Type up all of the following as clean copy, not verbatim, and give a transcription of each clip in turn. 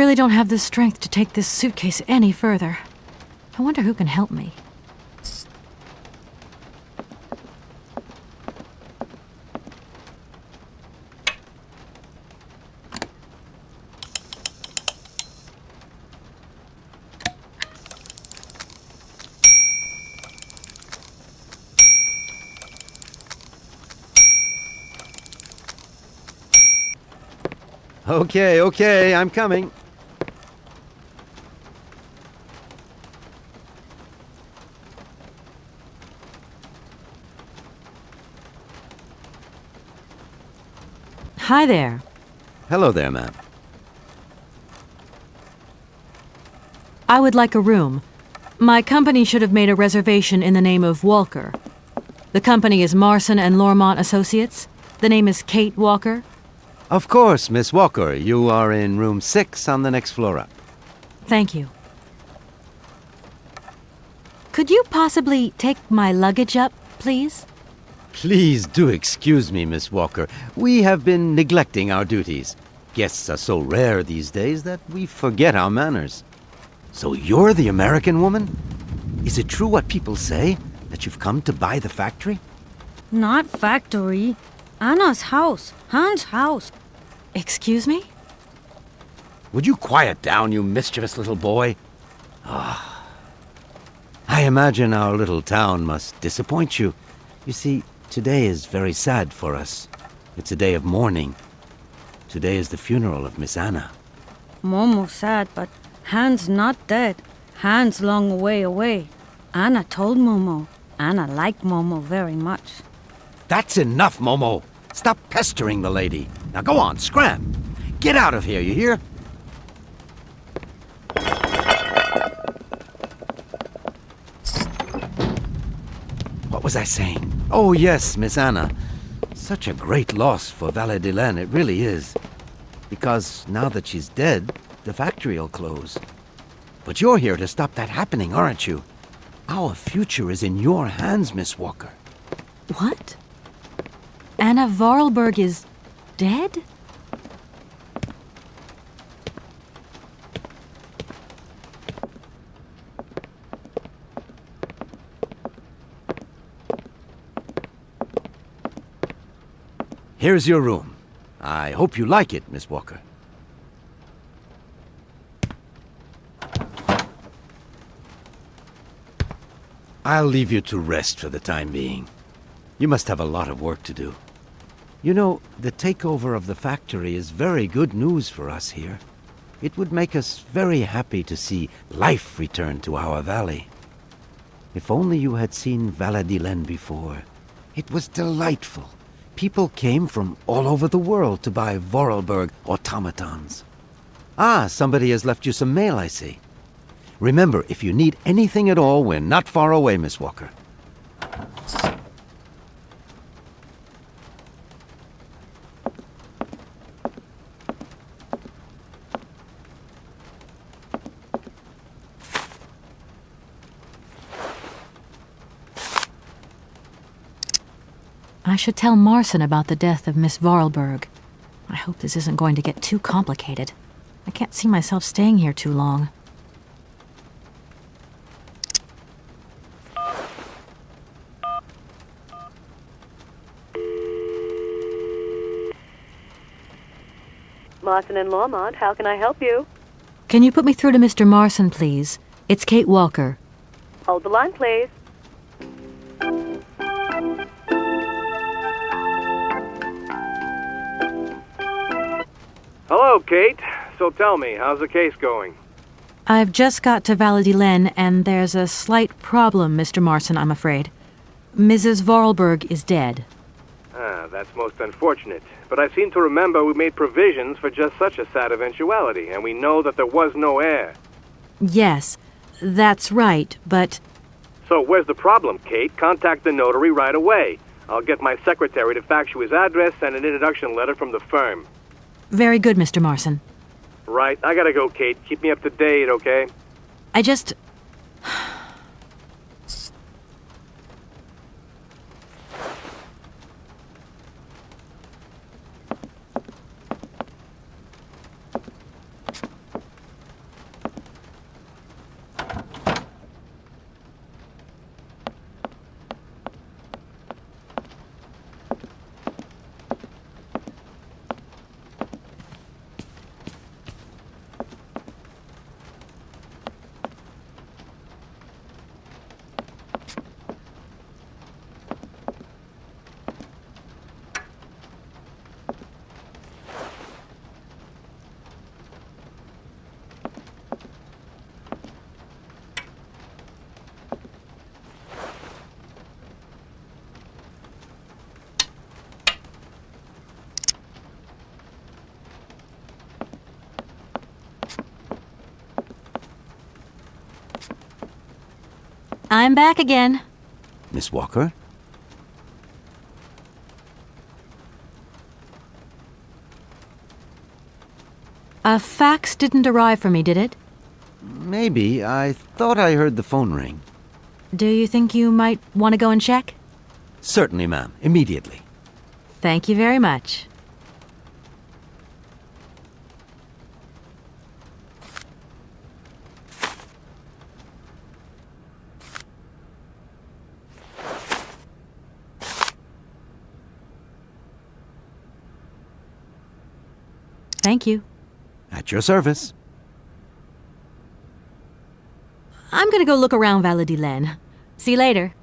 really don't have the strength to take this suitcase any further. I wonder who can help me. Okay, I'm coming. Hi there. Hello there, ma'am. I would like a room. My company should have made a reservation in the name of Walker. The company is Marson and Lormont Associates. The name is Kate Walker. Of course, Miss Walker. You are in room 6 on the next floor up. Thank you. Could you possibly take my luggage up, please? Please do excuse me, Miss Walker. We have been neglecting our duties. Guests are so rare these days that we forget our manners. So you're the American woman? Is it true what people say, that you've come to buy the factory? Not factory. Anna's house. Hans' house. Excuse me? Would you quiet down, you mischievous little boy? I imagine our little town must disappoint you. You see, today is very sad for us. It's a day of mourning. Today is the funeral of Miss Anna. Momo sad, but Hans not dead. Hans long way away. Anna told Momo. Anna liked Momo very much. That's enough, Momo. Stop pestering the lady. Now go on, scram. Get out of here, you hear? What was I saying? Oh, yes, Miss Anna. Such a great loss for Valadilene, it really is. Because now that she's dead, the factory'll close. But you're here to stop that happening, aren't you? Our future is in your hands, Miss Walker. What? Anna Vorarlberg is dead? Here's your room. I hope you like it, Miss Walker. I'll leave you to rest for the time being. You must have a lot of work to do. You know, the takeover of the factory is very good news for us here. It would make us very happy to see life return to our valley. If only you had seen Valadilene before. It was delightful. People came from all over the world to buy Vorarlberg automatons. Ah, somebody has left you some mail, I see. Remember, if you need anything at all, we're not far away, Miss Walker. I should tell Marson about the death of Miss Vorarlberg. I hope this isn't going to get too complicated. I can't see myself staying here too long. Marson and Lormont, how can I help you? Can you put me through to Mr. Marson, please? It's Kate Walker. Hold the line, please. Hello, Kate. So tell me, how's the case going? I've just got to Valadilene, and there's a slight problem, Mr. Marson, I'm afraid. Mrs. Vorarlberg is dead. That's most unfortunate. But I seem to remember we made provisions for just such a sad eventuality, and we know that there was no heir. Yes, that's right, but... So where's the problem, Kate? Contact the notary right away. I'll get my secretary to fax you his address and an introduction letter from the firm. Very good, Mr. Marson. Right, I gotta go, Kate. Keep me up to date, okay? I just... I'm back again. Miss Walker? A fax didn't arrive for me, did it? Maybe. I thought I heard the phone ring. Do you think you might want to go and check? Certainly, ma'am. Immediately. Thank you very much. Thank you. At your service. I'm gonna go look around Valadilene. See you later.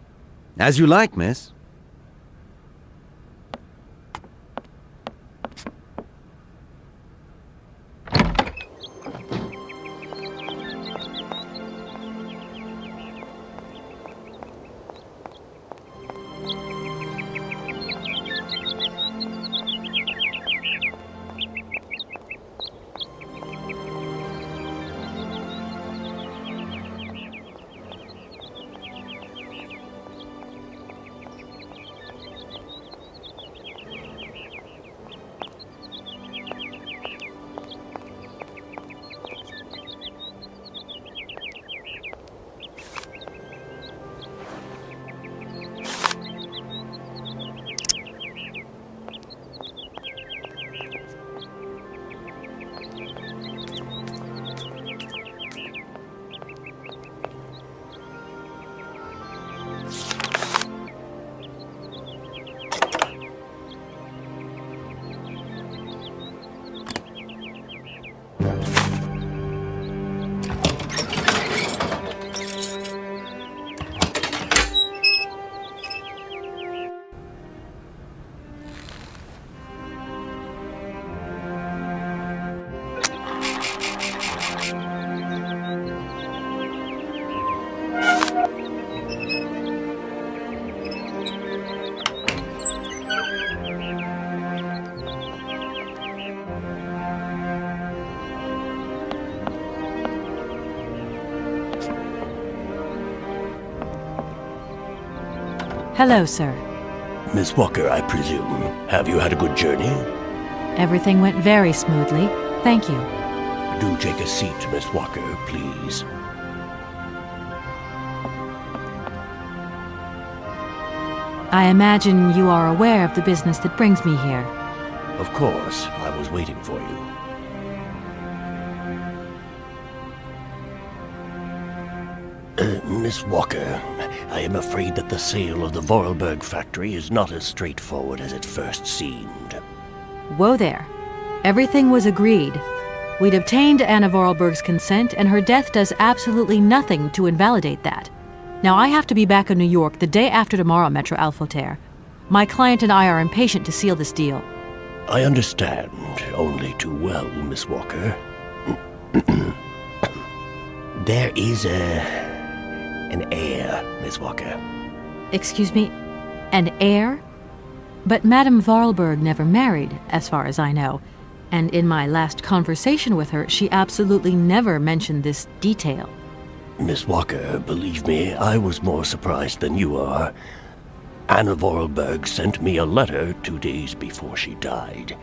As you like, miss. Hello, sir. Miss Walker, I presume. Have you had a good journey? Everything went very smoothly. Thank you. Do take a seat, Miss Walker, please. I imagine you are aware of the business that brings me here. Of course, I was waiting for you. Miss Walker, I am afraid that the sale of the Vorarlberg factory is not as straightforward as it first seemed. Whoa there. Everything was agreed. We'd obtained Anna Vorarlberg's consent, and her death does absolutely nothing to invalidate that. Now, I have to be back in New York the day after tomorrow, Maître Alfotaire. My client and I are impatient to seal this deal. I understand only too well, Miss Walker. There is an heir, Miss Walker. Excuse me? An heir? But Madame Vorarlberg never married, as far as I know. And in my last conversation with her, she absolutely never mentioned this detail. Miss Walker, believe me, I was more surprised than you are. Anna Vorarlberg sent me a letter 2 days before she died.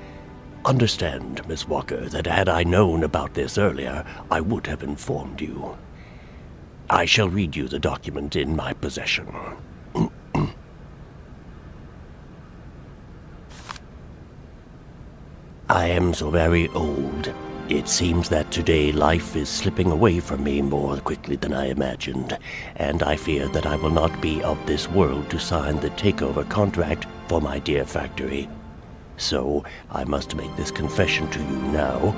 Understand, Miss Walker, that had I known about this earlier, I would have informed you. I shall read you the document in my possession. I am so very old. It seems that today life is slipping away from me more quickly than I imagined, and I fear that I will not be of this world to sign the takeover contract for my dear factory. So I must make this confession to you now.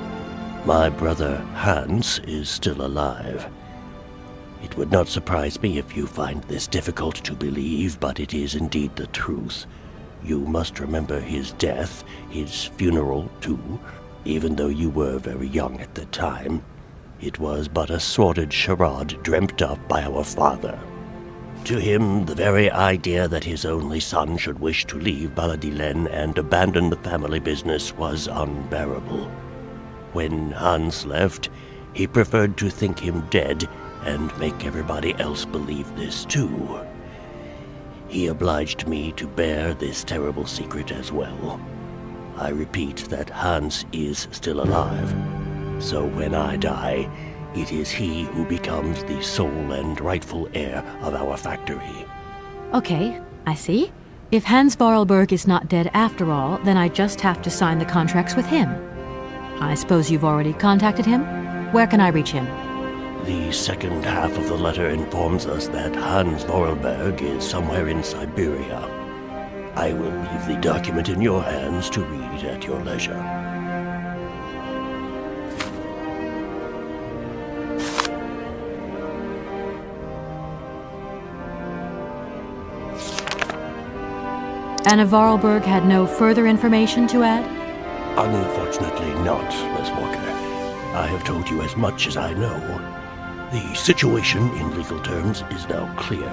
My brother Hans is still alive. It would not surprise me if you find this difficult to believe, but it is indeed the truth. You must remember his death, his funeral too. Even though you were very young at the time, it was but a sordid charade dreamt up by our father. To him, the very idea that his only son should wish to leave Valadilene and abandon the family business was unbearable. When Hans left, he preferred to think him dead and make everybody else believe this too. He obliged me to bear this terrible secret as well. I repeat that Hans is still alive, so when I die, it is he who becomes the sole and rightful heir of our factory. Okay, I see. If Hans Vorarlberg is not dead after all, then I just have to sign the contracts with him. I suppose you've already contacted him? Where can I reach him? The second half of the letter informs us that Hans Vorarlberg is somewhere in Siberia. I will leave the document in your hands to read at your leisure. Anna Vorarlberg had no further information to add? Unfortunately not, Miss Walker. I have told you as much as I know. The situation, in legal terms, is now clear.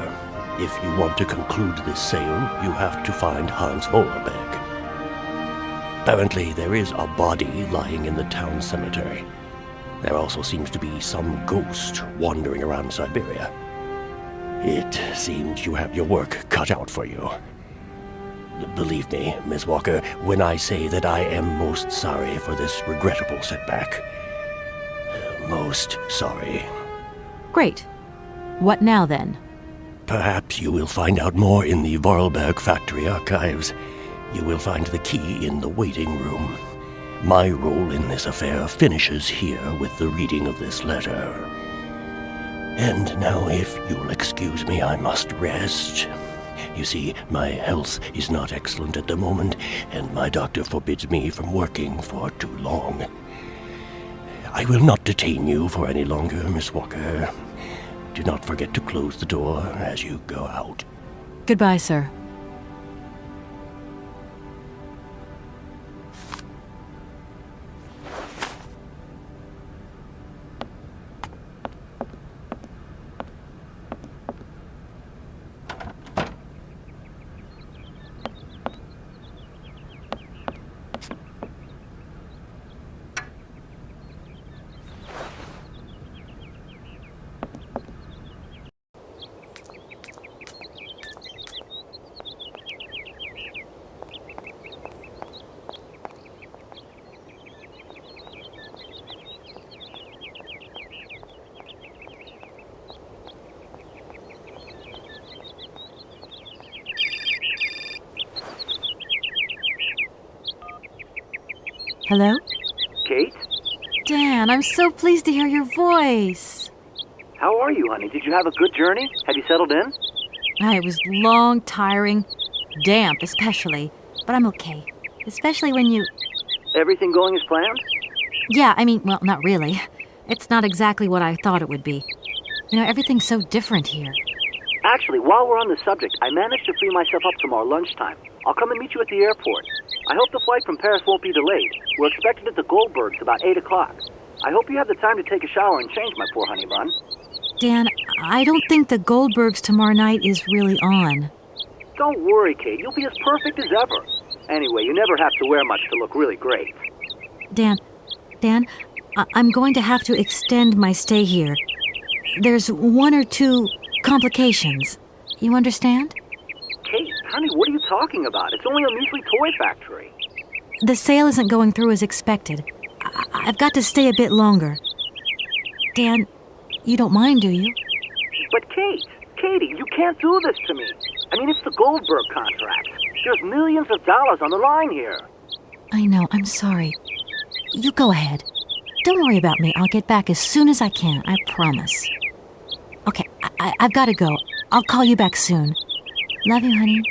If you want to conclude this sale, you have to find Hans Vorarlberg. Apparently, there is a body lying in the town cemetery. There also seems to be some ghost wandering around Siberia. It seems you have your work cut out for you. Believe me, Miss Walker, when I say that I am most sorry for this regrettable setback. Most sorry. Great. What now, then? Perhaps you will find out more in the Vorarlberg factory archives. You will find the key in the waiting room. My role in this affair finishes here with the reading of this letter. And now, if you'll excuse me, I must rest. You see, my health is not excellent at the moment, and my doctor forbids me from working for too long. I will not detain you for any longer, Miss Walker. Do not forget to close the door as you go out. Goodbye, sir. Hello? Kate? Dan, I'm so pleased to hear your voice. How are you, honey? Did you have a good journey? Have you settled in? It was long, tiring, damp especially, but I'm okay. Especially when you... Everything going as planned? Yeah, well, not really. It's not exactly what I thought it would be. Everything's so different here. Actually, while we're on the subject, I managed to free myself up tomorrow lunchtime. I'll come and meet you at the airport. I hope the flight from Paris won't be delayed. We're expected at the Goldbergs about 8 o'clock. I hope you have the time to take a shower and change, my poor honey bun. Dan, I don't think the Goldbergs tomorrow night is really on. Don't worry, Kate. You'll be as perfect as ever. Anyway, you never have to wear much to look really great. Dan, I'm going to have to extend my stay here. There's 1 or 2 complications. You understand? Kate, honey, what are you talking about? It's only a measly toy factory. The sale isn't going through as expected. I've got to stay a bit longer. Dan, you don't mind, do you? But Katie, you can't do this to me. It's the Goldberg contract. There's millions of dollars on the line here. I know, I'm sorry. You go ahead. Don't worry about me. I'll get back as soon as I can, I promise. Okay, I've got to go. I'll call you back soon. Love you, honey.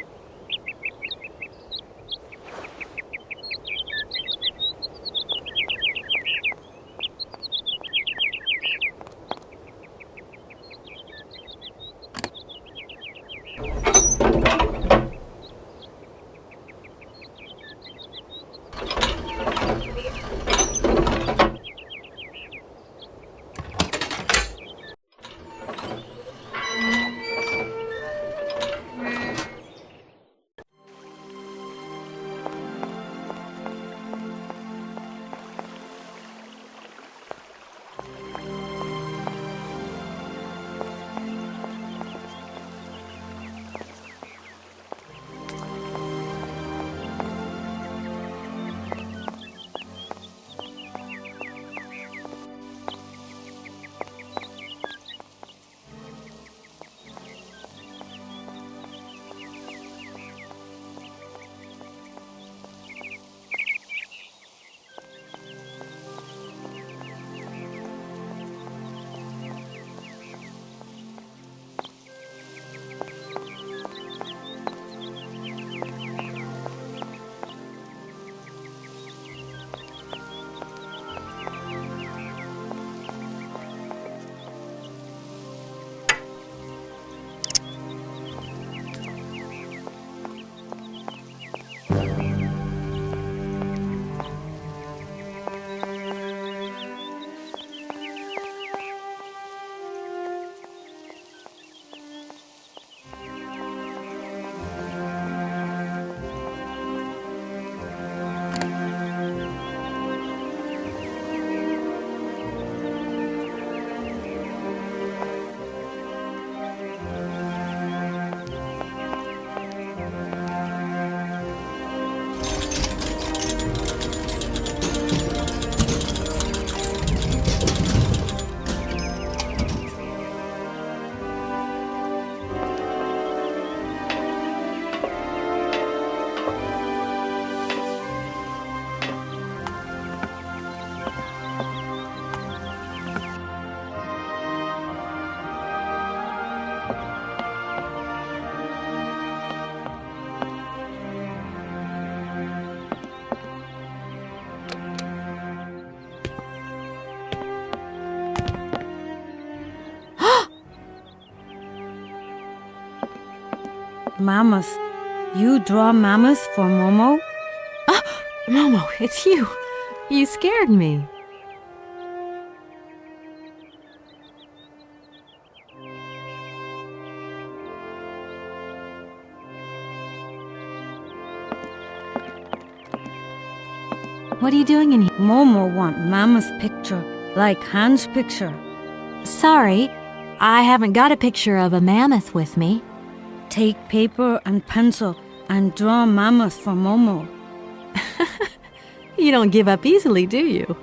Mammoth. You draw mammoth for Momo? Momo, it's you. You scared me. What are you doing in here? Momo want mammoth picture, like Hans' picture. Sorry, I haven't got a picture of a mammoth with me. Take paper and pencil and draw mammoth for Momo. You don't give up easily, do you?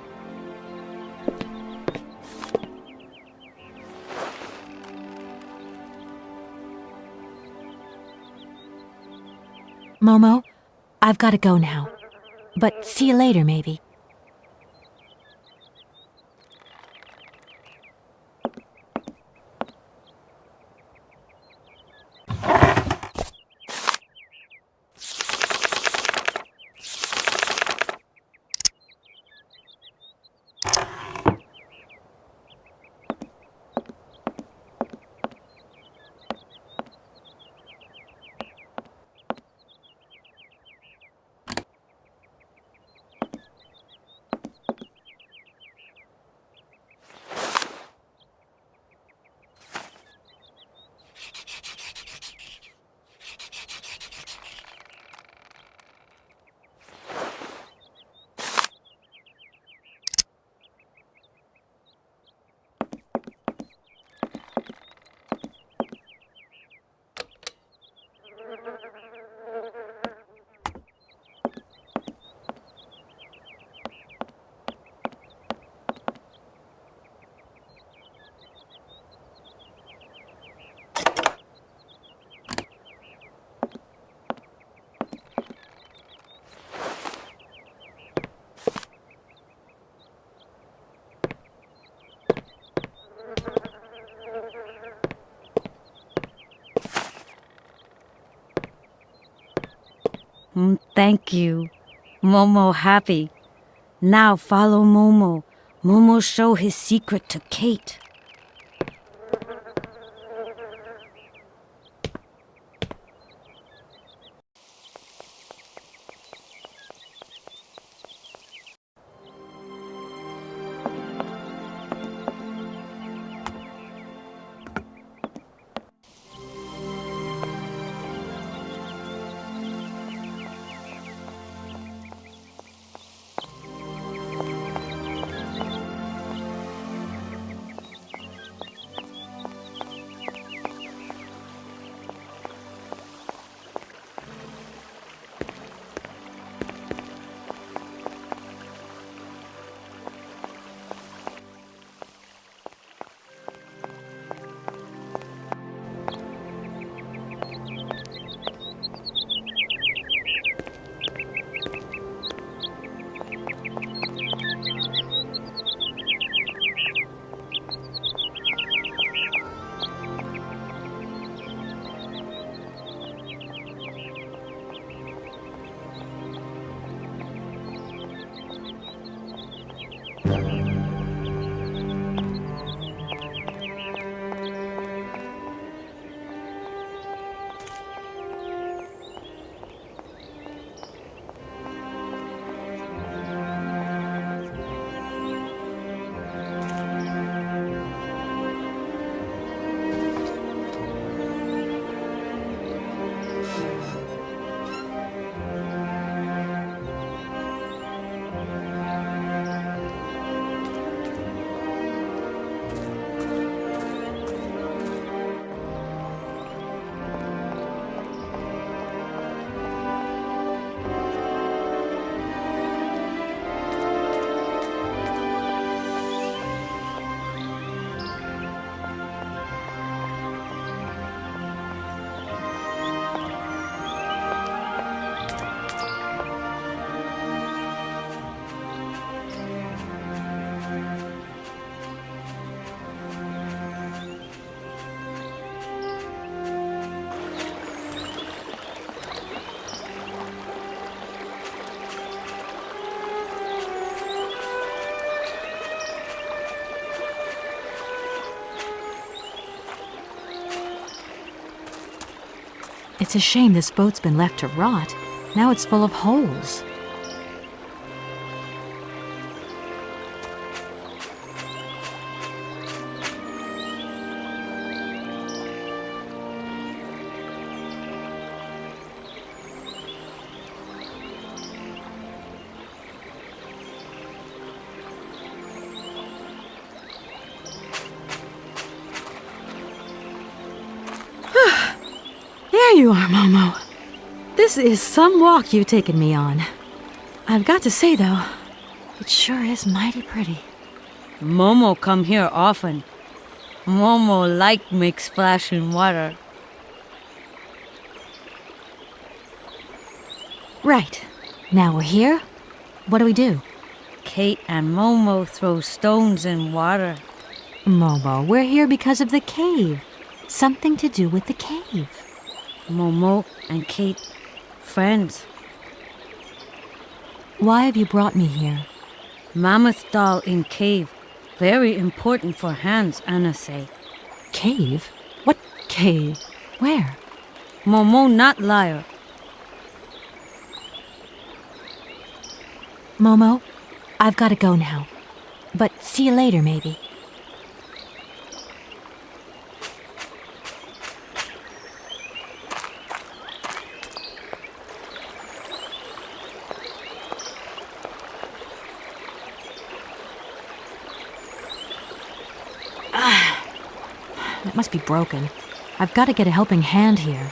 Momo, I've got to go now. But see you later, maybe. Thank you. Momo happy. Now follow Momo. Momo show his secret to Kate. It's a shame this boat's been left to rot. Now it's full of holes. There you are, Momo. This is some walk you've taken me on. I've got to say, though, it sure is mighty pretty. Momo come here often. Momo like make splash in water. Right. Now we're here. What do we do? Kate and Momo throw stones in water. Momo, we're here because of the cave. Something to do with the cave. Momo and Kate, friends. Why have you brought me here? Mammoth doll in cave. Very important for Hans, Anna say. Cave? What cave? Where? Momo not liar. Momo, I've got to go now. But see you later, maybe. It must be broken. I've got to get a helping hand here.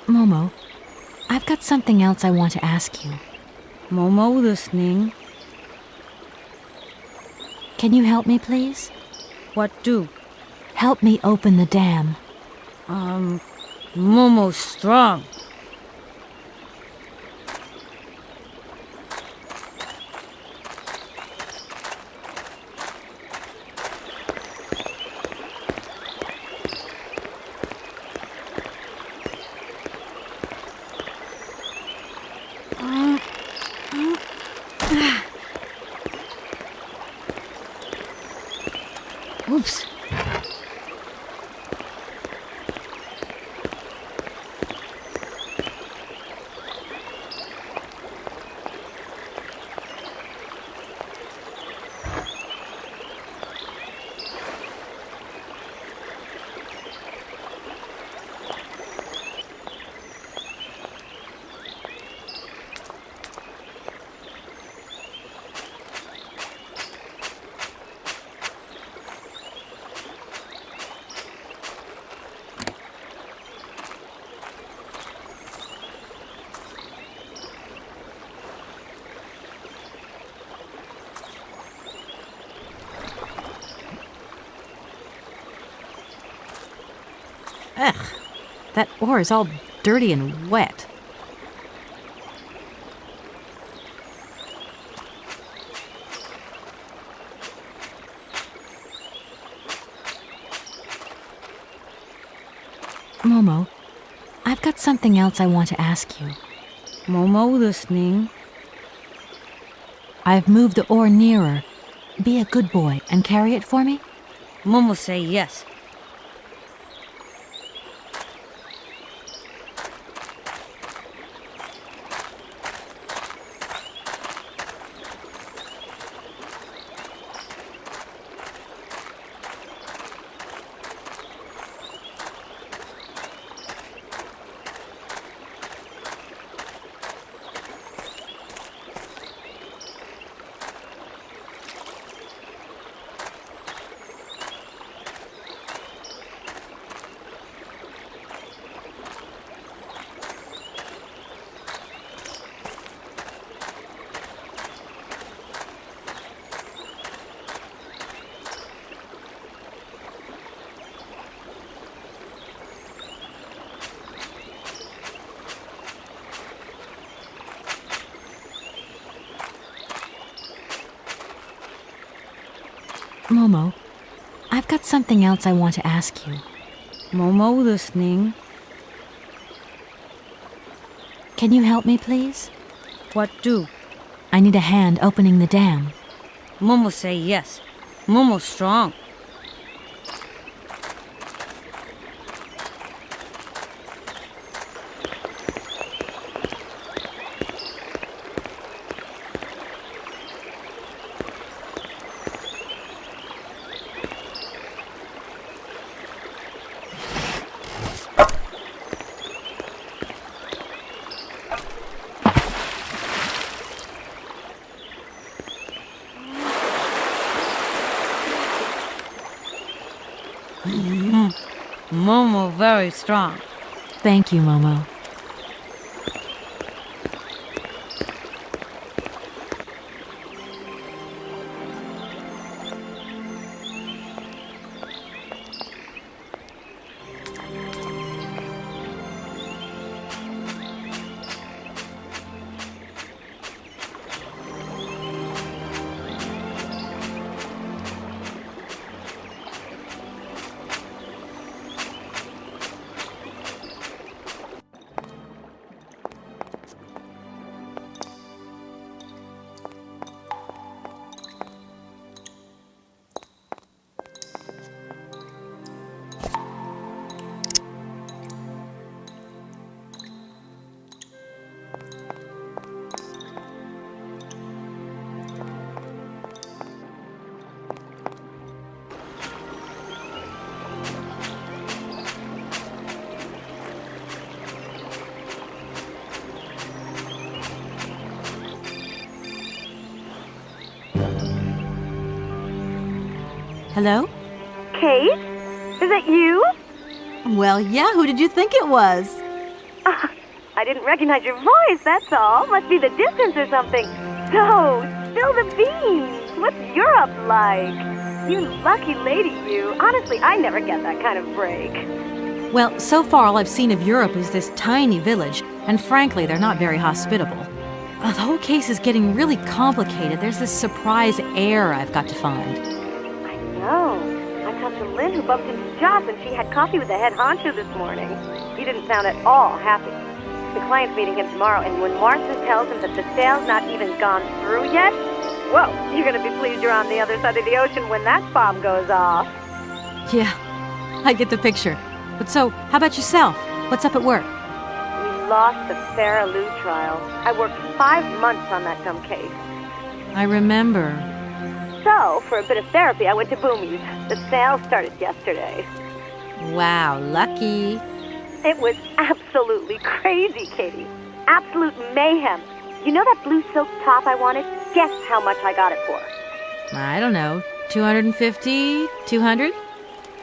Momo, I've got something else I want to ask you. Momo listening. Can you help me, please? What do? Help me open the dam. Momo's strong. Oops. Ugh, that ore is all dirty and wet. Momo, I've got something else I want to ask you. Momo listening. I've moved the ore nearer. Be a good boy and carry it for me? Momo say yes. Momo, I've got something else I want to ask you. Momo listening. Can you help me, please? What do? I need a hand opening the dam. Momo say yes. Momo strong. Momo very strong. Thank you, Momo. Hello? Kate? Is that you? Well, yeah, who did you think it was? I didn't recognize your voice, that's all. Must be the distance or something. So, spill the beans. What's Europe like? You lucky lady, you. Honestly, I never get that kind of break. Well, so far all I've seen of Europe is this tiny village, and frankly, they're not very hospitable. The whole case is getting really complicated. There's this surprise heir I've got to find. I know. I talked to Lynn, who bumped into Joss, and she had coffee with the head honcho this morning. He didn't sound at all happy. The client's meeting him tomorrow, and when Marston tells him that the sale's not even gone through yet, well, you're going to be pleased you're on the other side of the ocean when that bomb goes off. Yeah, I get the picture. But so, how about yourself? What's up at work? We lost the Farah Lou trial. I worked 5 months on that dumb case. I remember. So, for a bit of therapy, I went to Boomy's. The sale started yesterday. Wow, lucky. It was absolutely crazy, Katie. Absolute mayhem. You know that blue silk top I wanted? Guess how much I got it for? I don't know, 250, 200?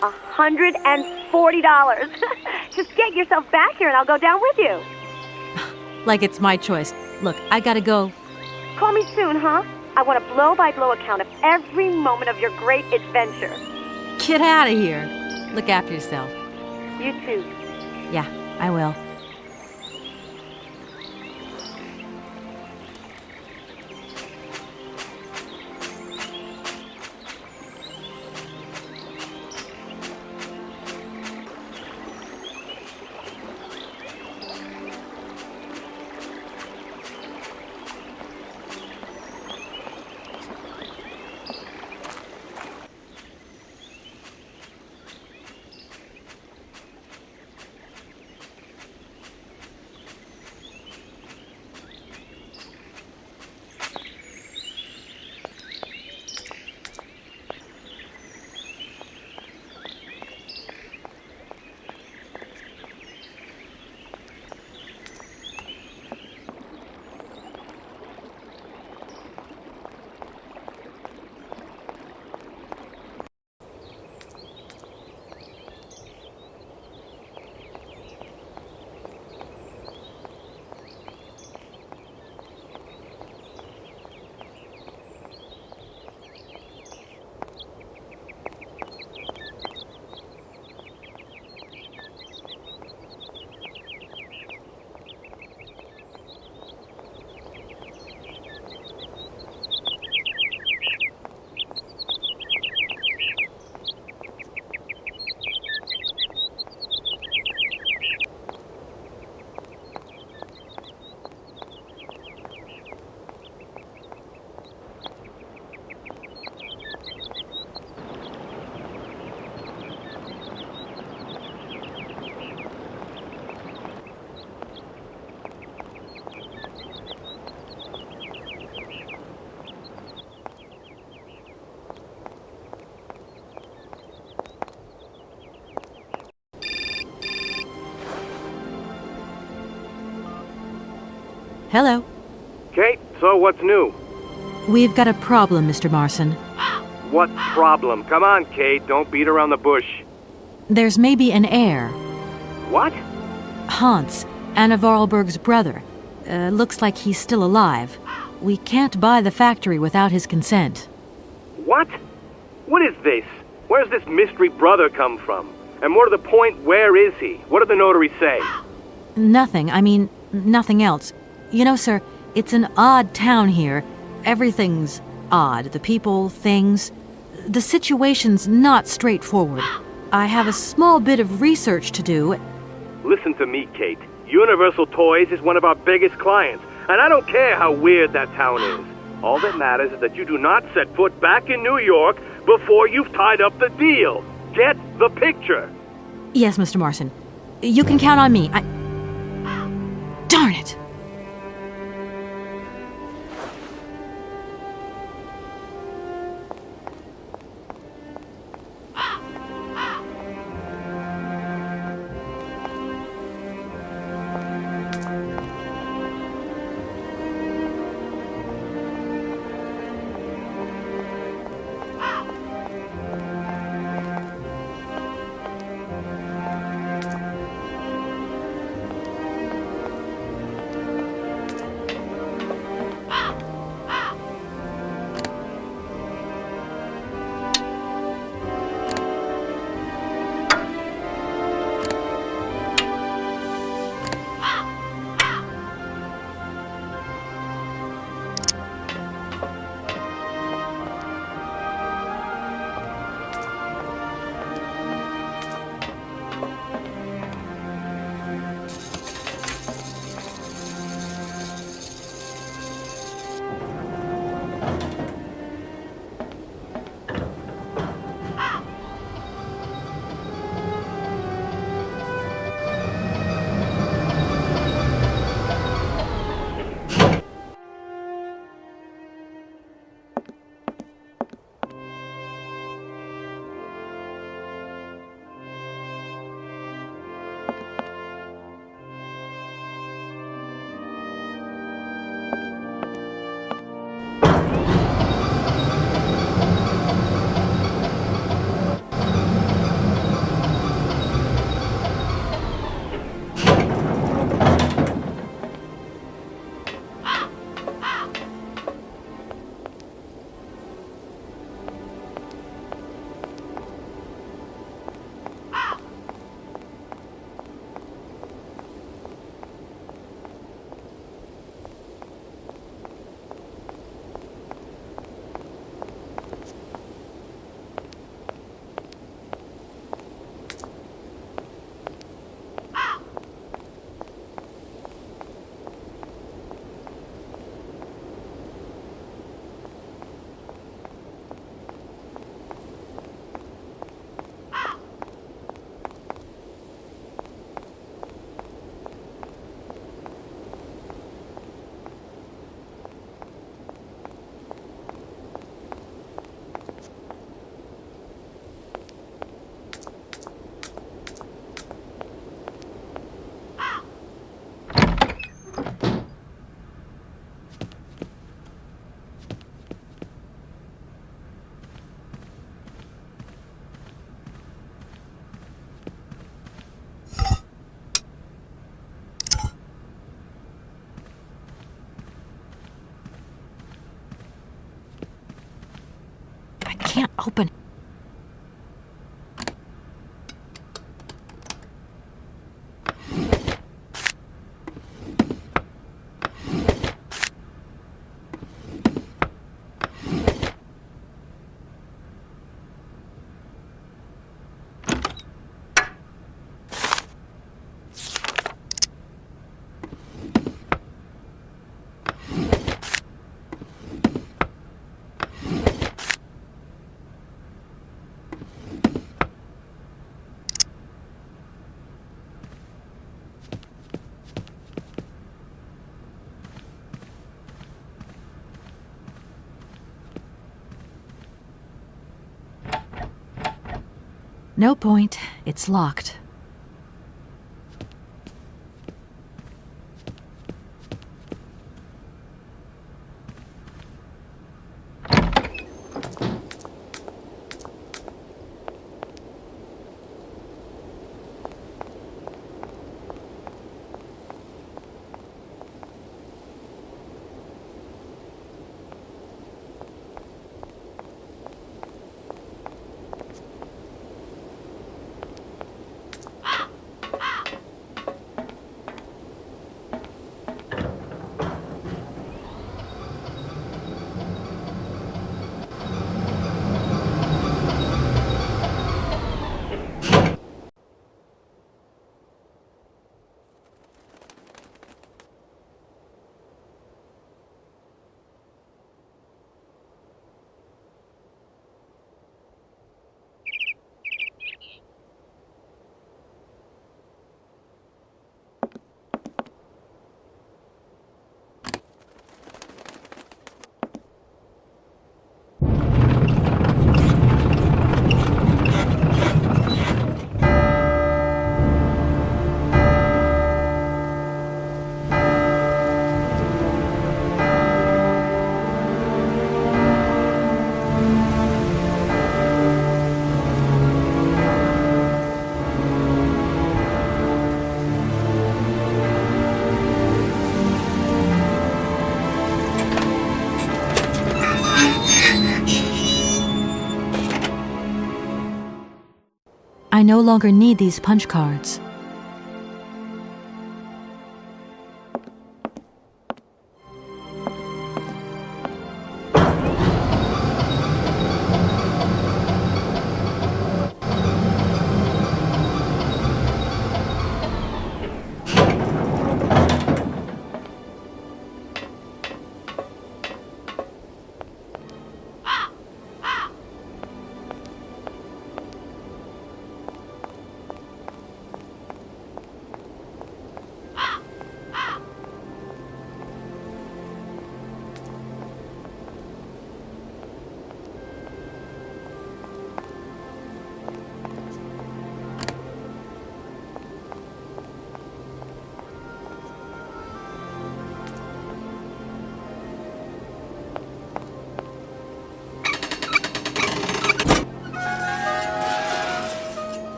$140. Just get yourself back here and I'll go down with you. Like it's my choice. Look, I gotta go. Call me soon, huh? I want a blow-by-blow account of every moment of your great adventure. Get out of here. Look after yourself. You too. Yeah, I will. Hello. Kate, so what's new? We've got a problem, Mr. Marson. What problem? Come on, Kate, don't beat around the bush. There's maybe an heir. What? Hans, Anna Vorarlberg's brother. Looks like he's still alive. We can't buy the factory without his consent. What? What is this? Where's this mystery brother come from? And more to the point, where is he? What did the notary say? Nothing. I mean, nothing else. You know, sir, it's an odd town here. Everything's odd. The people, things. The situation's not straightforward. I have a small bit of research to do. Listen to me, Kate. Universal Toys is one of our biggest clients, and I don't care how weird that town is. All that matters is that you do not set foot back in New York before you've tied up the deal. Get the picture. Yes, Mr. Marson. You can count on me. Darn it! Can't open. No point. It's locked. I no longer need these punch cards.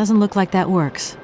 Doesn't look like that works.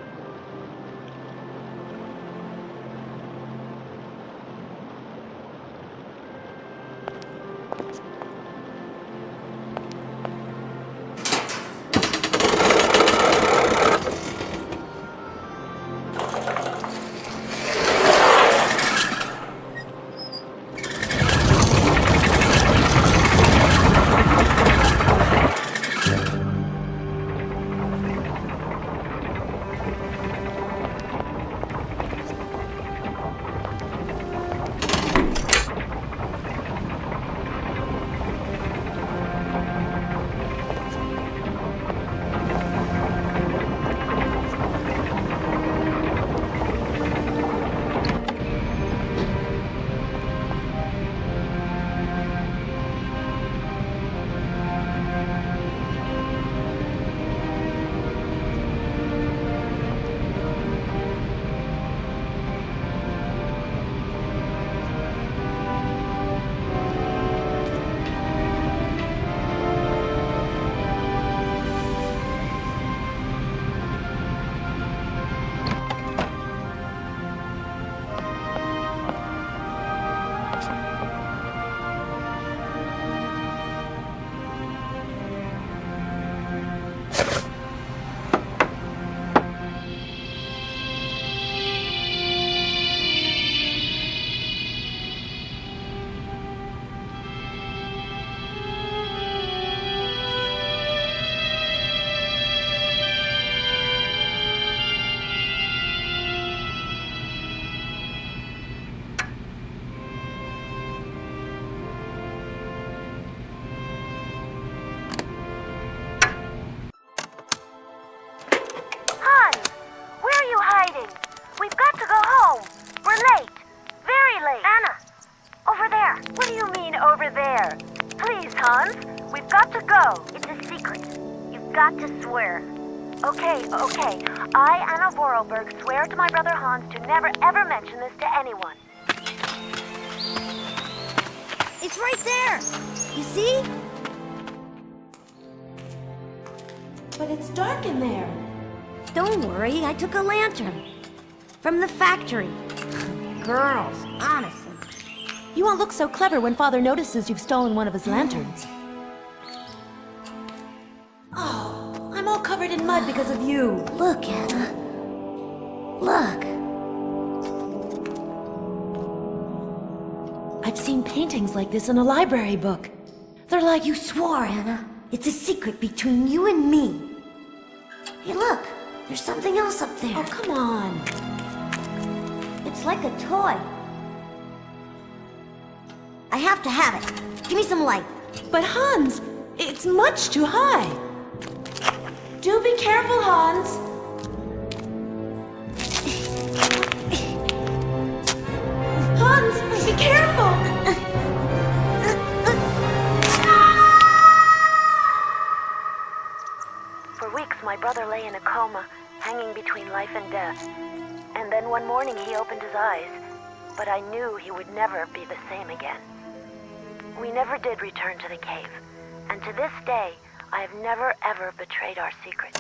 Okay. I, Anna Vorarlberg, swear to my brother Hans to never ever mention this to anyone. It's right there! You see? But it's dark in there. Don't worry, I took a lantern. From the factory. Girls, honestly. You won't look so clever when Father notices you've stolen one of his lanterns. Oh, I'm all covered in mud because of you. Look, Anna. Look. I've seen paintings like this in a library book. They're like... You swore, Anna. It's a secret between you and me. Hey, look. There's something else up there. Oh, come on. It's like a toy. I have to have it. Give me some light. But Hans, it's much too high. Do be careful, Hans. Hans, be careful. For weeks, my brother lay in a coma, hanging between life and death. And then one morning he opened his eyes, but I knew he would never be the same again. We never did return to the cave, and to this day, I have never ever betrayed our secret.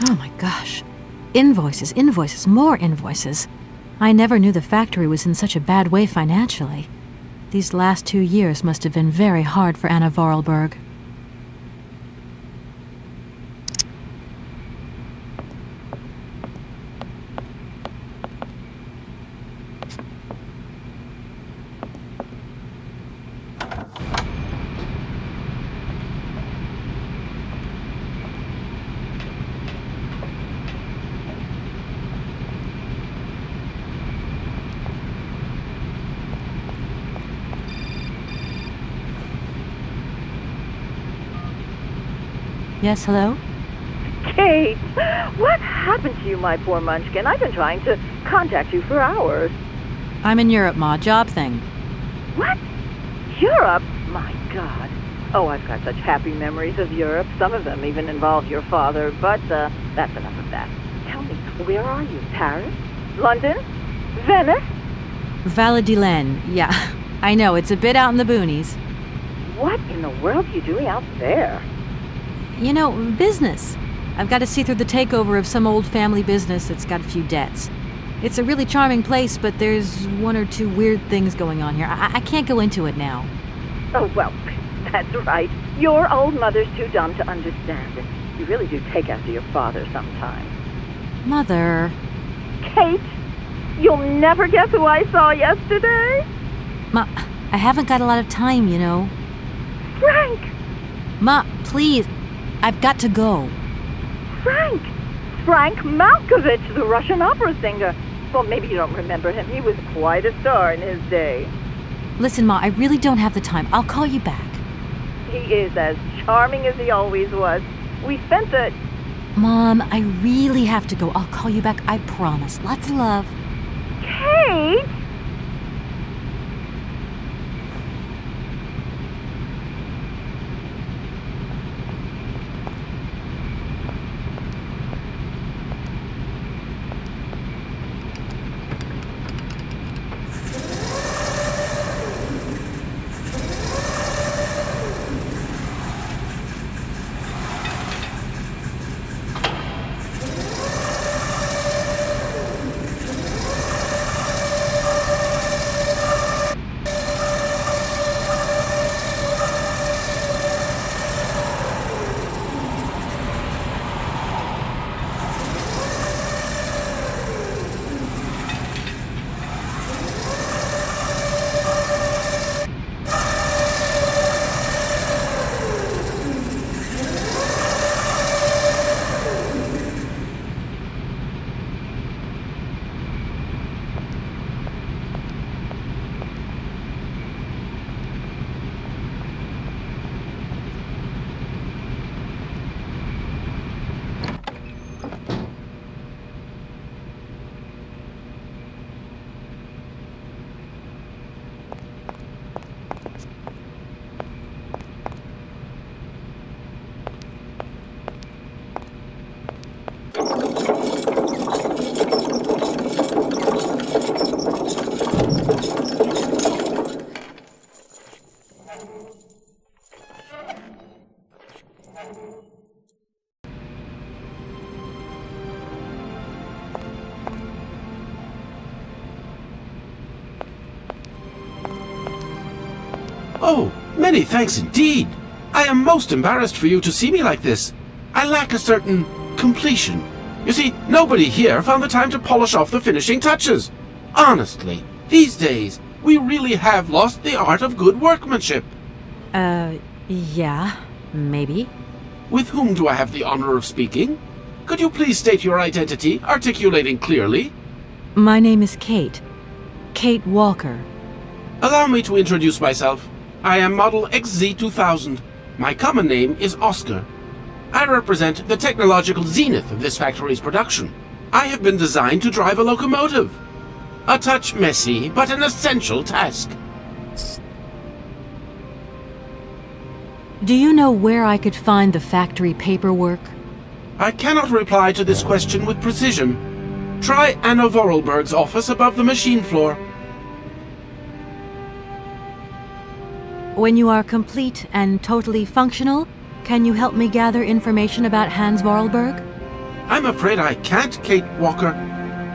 Oh my gosh. Invoices, invoices, more invoices. I never knew the factory was in such a bad way financially. These last 2 years must have been very hard for Anna Vorarlberg. Yes, hello? Kate, what happened to you, my poor munchkin? I've been trying to contact you for hours. I'm in Europe, Ma. Job thing. What? Europe? My God. Oh, I've got such happy memories of Europe. Some of them even involve your father, but that's enough of that. Tell me, where are you? Paris? London? Venice? Valadilene. Yeah, I know. It's a bit out in the boonies. What in the world are you doing out there? You know, business. I've got to see through the takeover of some old family business that's got a few debts. It's a really charming place, but there's one or two weird things going on here. I can't go into it now. Oh, well, that's right. Your old mother's too dumb to understand it. You really do take after your father sometimes. Mother. Kate, you'll never guess who I saw yesterday? Ma, I haven't got a lot of time, you know. Frank! Ma, please. I've got to go. Frank Malkovich, the Russian opera singer. Well, maybe you don't remember him. He was quite a star in his day. Listen, Ma, I really don't have the time. I'll call you back. He is as charming as he always was. We spent the... Mom, I really have to go. I'll call you back, I promise. Lots of love. Kate! Oh, many thanks indeed. I am most embarrassed for you to see me like this. I lack a certain completion. You see, nobody here found the time to polish off the finishing touches. Honestly, these days, we really have lost the art of good workmanship. Yeah, maybe. With whom do I have the honor of speaking? Could you please state your identity, articulating clearly? My name is Kate. Kate Walker. Allow me to introduce myself. I am Model XZ2000. My common name is Oscar. I represent the technological zenith of this factory's production. I have been designed to drive a locomotive. A touch messy, but an essential task. Do you know where I could find the factory paperwork? I cannot reply to this question with precision. Try Anna Vorarlberg's office above the machine floor. When you are complete and totally functional, can you help me gather information about Hans Vorarlberg? I'm afraid I can't, Kate Walker.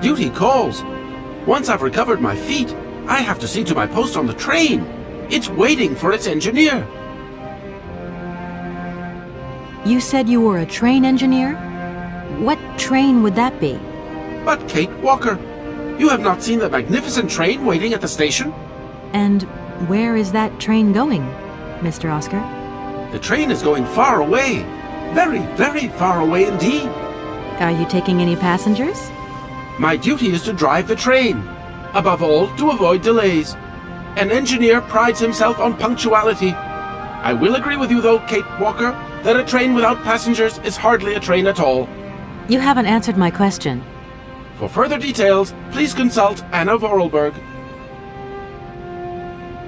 Duty calls. Once I've recovered my feet, I have to see to my post on the train. It's waiting for its engineer. You said you were a train engineer? What train would that be? But Kate Walker, you have not seen the magnificent train waiting at the station? And where is that train going, Mr. Oscar? The train is going far away. Very, very far away indeed. Are you taking any passengers? My duty is to drive the train. Above all, to avoid delays. An engineer prides himself on punctuality. I will agree with you though, Kate Walker. that a train without passengers is hardly a train at all. You haven't answered my question. For further details, please consult Anna Vorarlberg.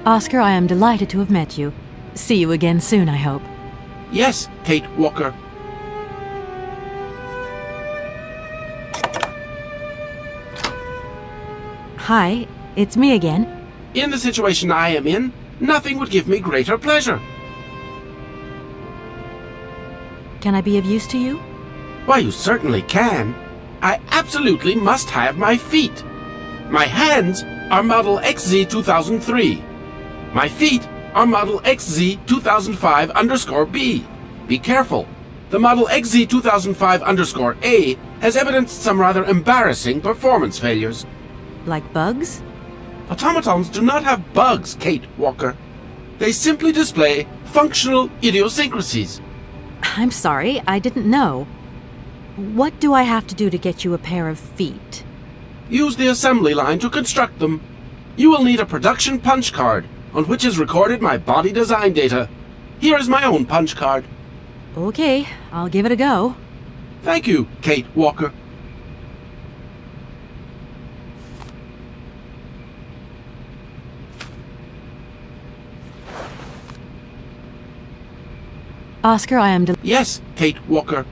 Oscar, I am delighted to have met you. See you again soon, I hope. Yes, Kate Walker. Hi, it's me again. In the situation I am in, nothing would give me greater pleasure. Can I be of use to you? Why, you certainly can. I absolutely must have my feet. My hands are model XZ2003. My feet are model XZ2005_B. Be careful. The model XZ2005_A has evidenced some rather embarrassing performance failures. Like bugs? Automatons do not have bugs, Kate Walker. They simply display functional idiosyncrasies. I'm sorry, I didn't know. What do I have to do to get you a pair of feet? Use the assembly line to construct them. You will need a production punch card, on which is recorded my body design data. Here is my own punch card. Okay, I'll give it a go. Thank you, Kate Walker. Oscar, I am Yes, Kate Walker.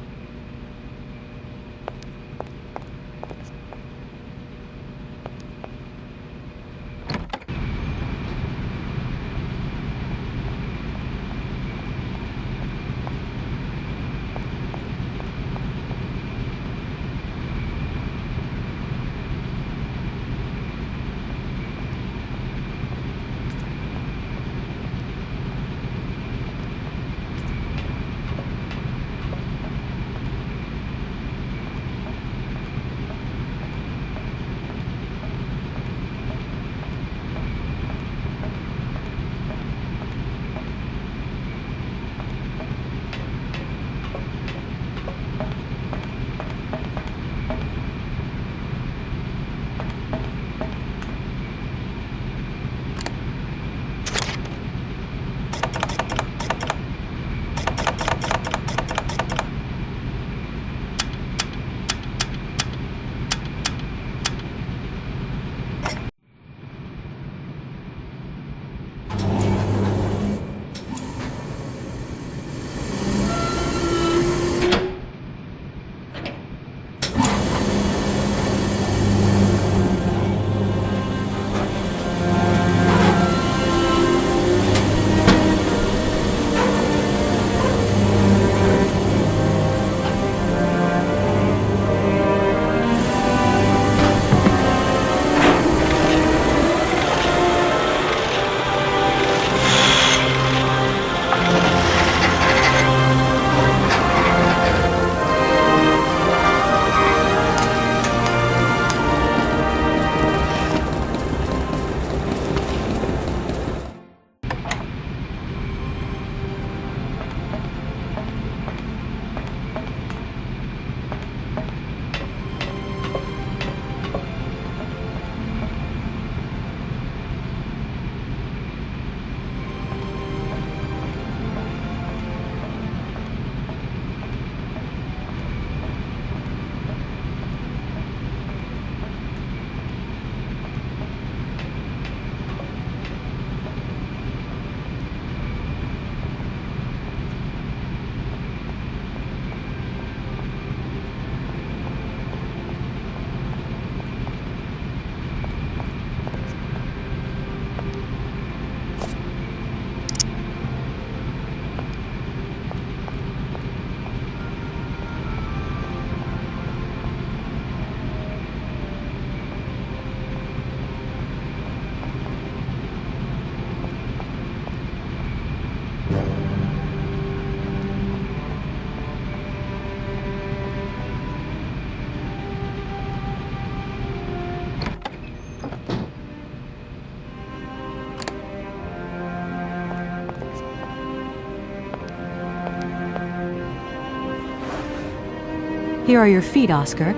Here are your feet, Oscar.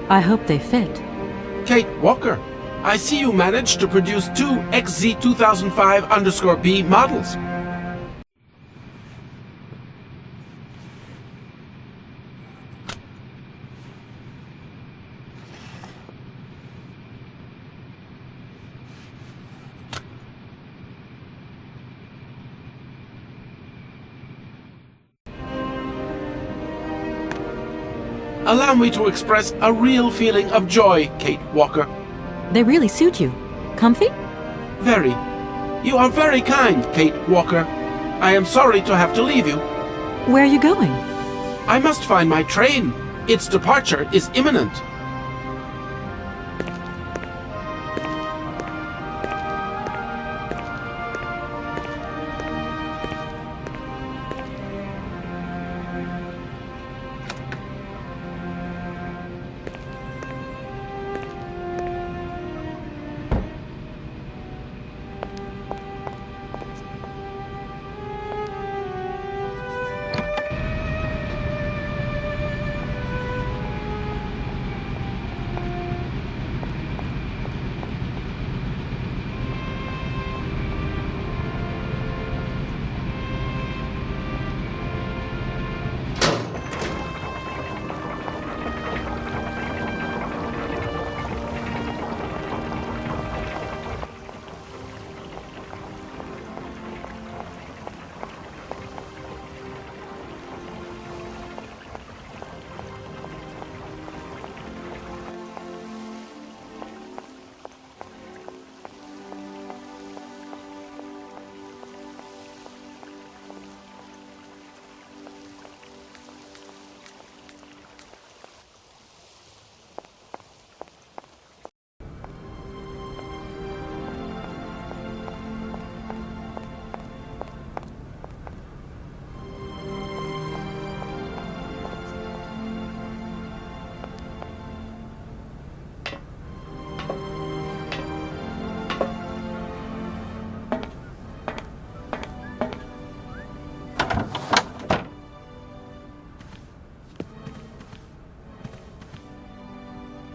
I hope they fit. Kate Walker, I see you managed to produce two XZ2005_B models. Allow me to express a real feeling of joy, Kate Walker. They really suit you. Comfy? Very. You are very kind, Kate Walker. I am sorry to have to leave you. Where are you going? I must find my train. Its departure is imminent.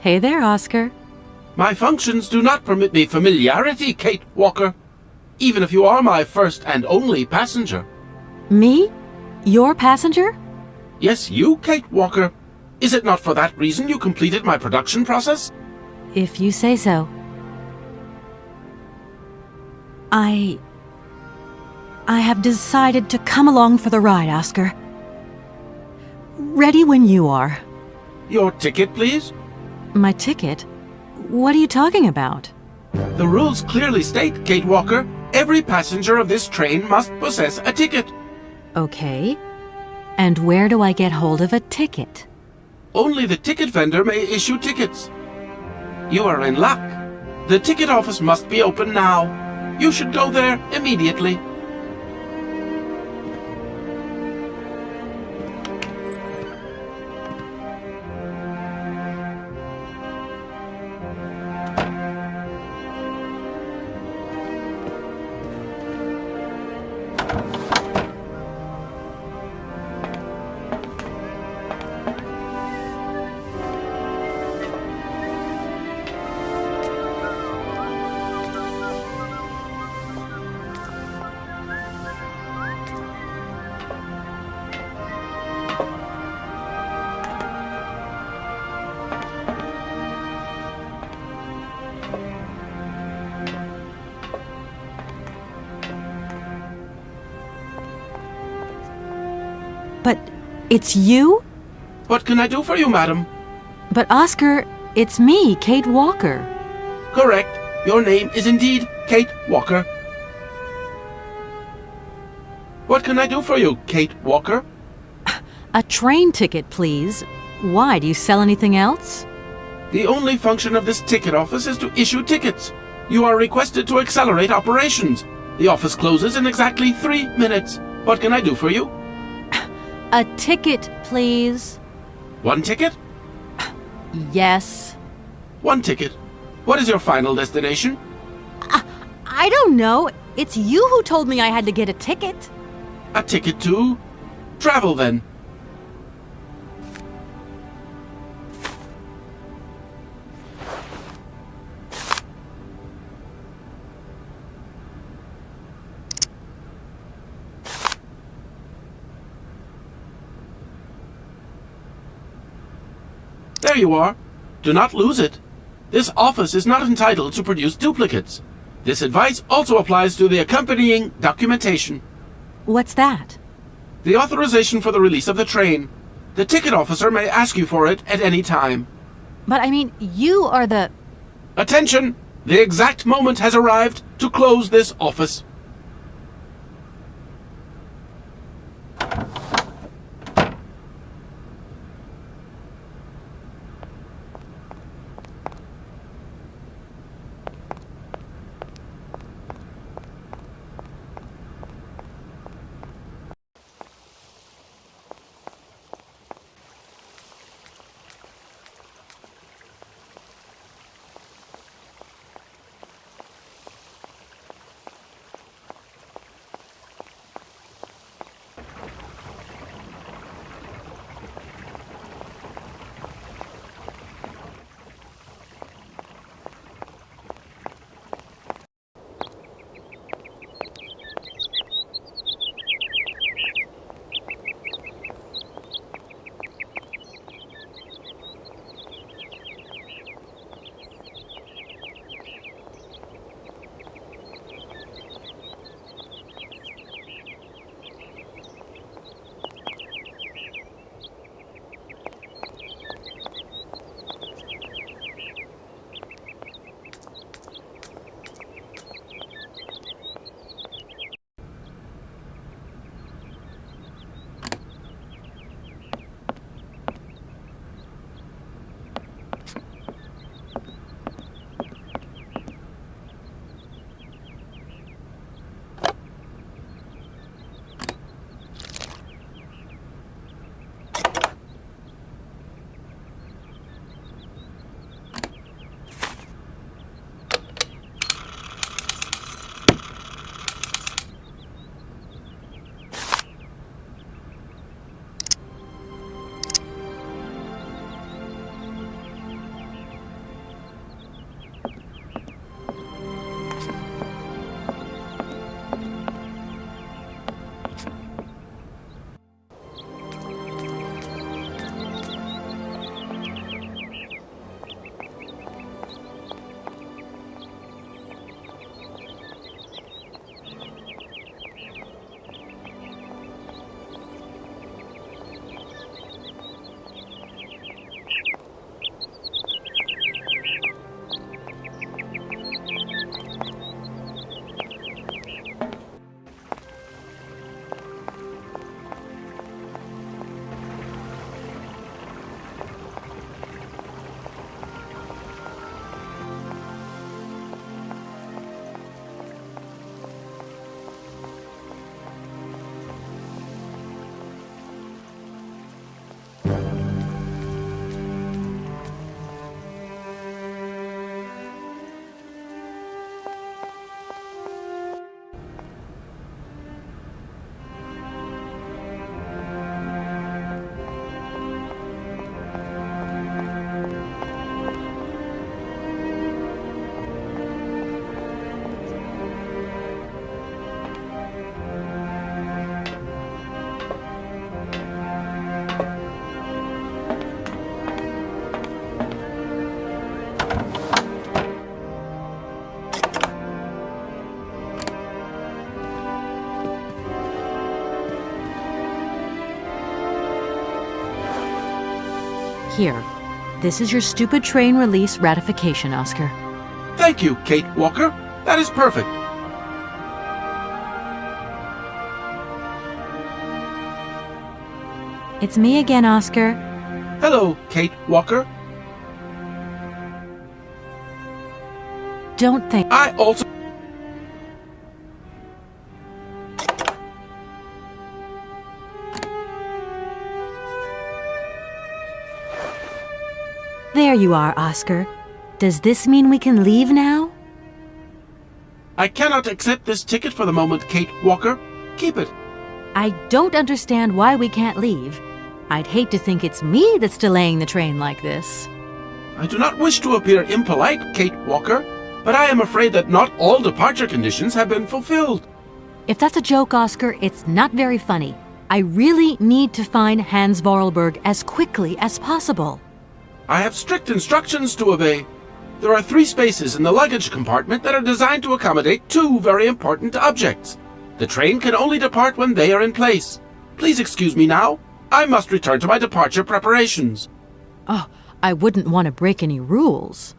Hey there, Oscar. My functions do not permit me familiarity, Kate Walker. Even if you are my first and only passenger. Me? Your passenger? Yes, you, Kate Walker. Is it not for that reason you completed my production process? If you say so. I have decided to come along for the ride, Oscar. Ready when you are. Your ticket, please? My ticket? What are you talking about? The rules clearly state, Kate Walker, every passenger of this train must possess a ticket. Okay. And where do I get hold of a ticket? Only the ticket vendor may issue tickets. You are in luck. The ticket office must be open now. You should go there immediately. But it's you? What can I do for you, madam? But Oscar, it's me, Kate Walker. Correct. Your name is indeed Kate Walker. What can I do for you, Kate Walker? A train ticket, please. Why, do you sell anything else? The only function of this ticket office is to issue tickets. You are requested to accelerate operations. The office closes in exactly 3 minutes. What can I do for you? A ticket, please. One ticket? Yes. One ticket. What is your final destination? I don't know. It's you who told me I had to get a ticket. A ticket to travel, then. There you are. Do not lose it. This office is not entitled to produce duplicates. This advice also applies to the accompanying documentation. What's that? The authorization for the release of the train. The ticket officer may ask you for it at any time. But I mean, you are the... Attention! The exact moment has arrived to close this office. Here. This is your stupid train release ratification, Oscar. Thank you, Kate Walker. That is perfect. It's me again, Oscar. Hello, Kate Walker. Don't think... I also... There you are, Oscar. Does this mean we can leave now? I cannot accept this ticket for the moment, Kate Walker. Keep it. I don't understand why we can't leave. I'd hate to think it's me that's delaying the train like this. I do not wish to appear impolite, Kate Walker, but I am afraid that not all departure conditions have been fulfilled. If that's a joke, Oscar, it's not very funny. I really need to find Hans Vorarlberg as quickly as possible. I have strict instructions to obey. There are 3 spaces in the luggage compartment that are designed to accommodate 2 very important objects. The train can only depart when they are in place. Please excuse me now. I must return to my departure preparations. Oh, I wouldn't want to break any rules.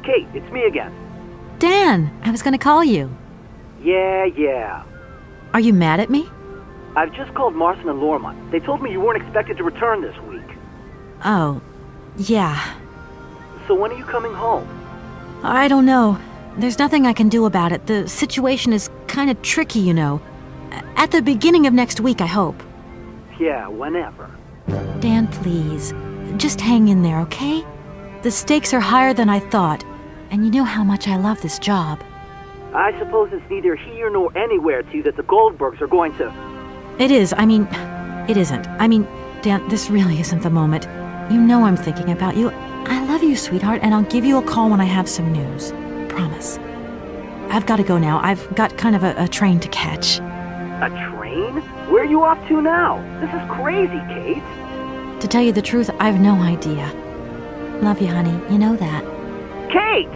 Kate, it's me again. Dan, I was going to call you. Yeah. Are you mad at me? I've just called Marson and Lormont. They told me you weren't expected to return this week. Oh, yeah. So when are you coming home? I don't know. There's nothing I can do about it. The situation is kind of tricky, you know. At the beginning of next week, I hope. Yeah, whenever. Dan, please. Just hang in there, okay? The stakes are higher than I thought, and you know how much I love this job. I suppose it's neither here nor anywhere to you that the Goldbergs are going to... It is. It isn't. Dan, this really isn't the moment. You know I'm thinking about you. I love you, sweetheart, and I'll give you a call when I have some news. Promise. I've got to go now. I've got kind of a train to catch. A train? Where are you off to now? This is crazy, Kate. To tell you the truth, I've no idea. Love you, honey. You know that. Kate!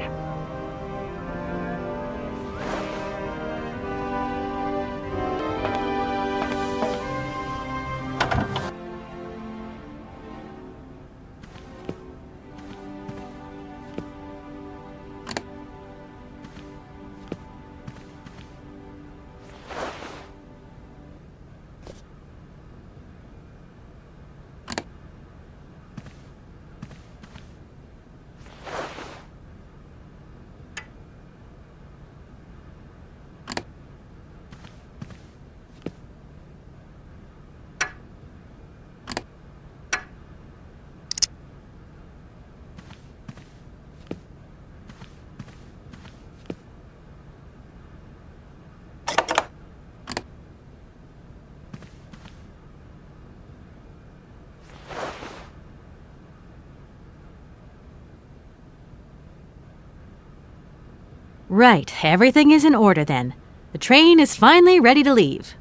Right, everything is in order then. The train is finally ready to leave.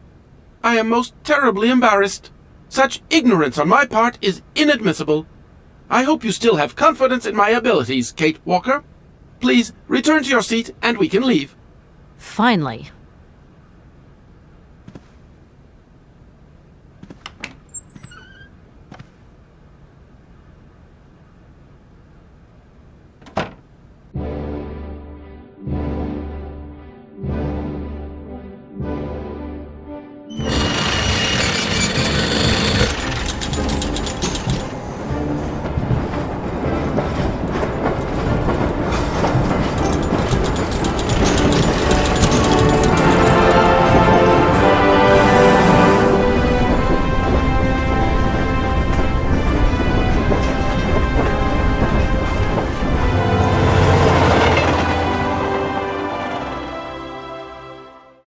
I am most terribly embarrassed. Such ignorance on my part is inadmissible. I hope you still have confidence in my abilities, Kate Walker. Please return to your seat and we can leave. Finally.